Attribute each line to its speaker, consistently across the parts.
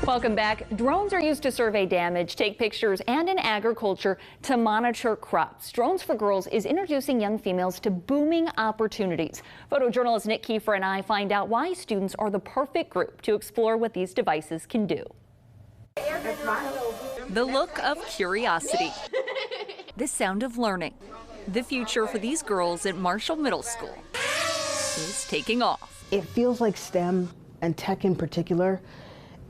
Speaker 1: Welcome back. Drones are used to survey damage, take pictures, and in agriculture to monitor crops. Drones for Girls is introducing young females to booming opportunities. Photojournalist Nick Kiefer and I find out why students are the perfect group to explore what these devices can do. The look of curiosity. The sound of learning. The future for these girls at Marshall Middle School is taking off.
Speaker 2: It feels like STEM, and tech in particular,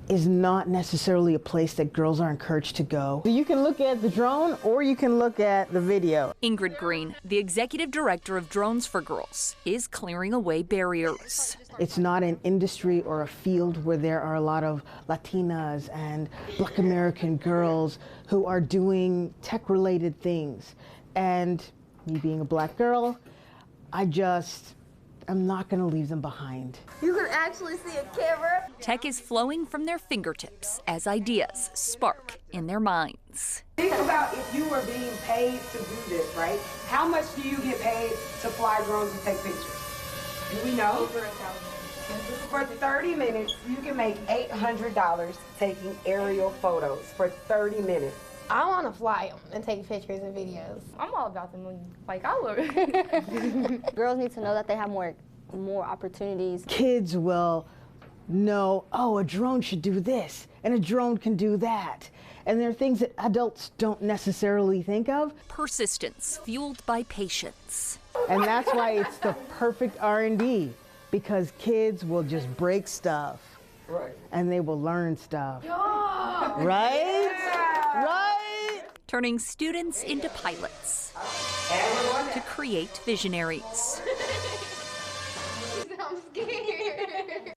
Speaker 2: is not necessarily a place that girls are encouraged to go. You can look at the drone or you can look at the video.
Speaker 1: Ingrid Green, the executive director of Drones for Girls, is clearing away barriers.
Speaker 2: It's not an industry or a field where there are a lot of Latinas and Black American girls who are doing tech-related things. And me being a black girl, I'm not going to leave them behind.
Speaker 3: You can actually see a camera.
Speaker 1: Tech is flowing from their fingertips as ideas spark in their minds.
Speaker 4: Think about if you were being paid to do this, right? How much do you get paid to fly drones and take pictures? Do we know?
Speaker 3: Over 1,000.
Speaker 4: For 30 minutes, you can make $800 taking aerial photos for 30 minutes.
Speaker 3: I want to fly them and take pictures and videos. I'm all about the money. Like, I look.
Speaker 5: Girls need to know that they have more opportunities.
Speaker 2: Kids will know, oh, a drone should do this, and a drone can do that. And there are things that adults don't necessarily think of.
Speaker 1: Persistence fueled by patience.
Speaker 2: And that's why it's the perfect R&D, because kids will just break stuff.
Speaker 4: Right.
Speaker 2: And they will learn stuff.
Speaker 3: Yeah.
Speaker 2: Right?
Speaker 4: Yeah.
Speaker 2: Right?
Speaker 1: Turning students into pilots to create visionaries.
Speaker 3: I'm scared.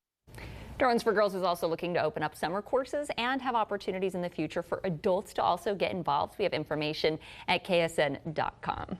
Speaker 1: Drones for Girls is also looking to open up summer courses and have opportunities in the future for adults to also get involved. We have information at ksn.com.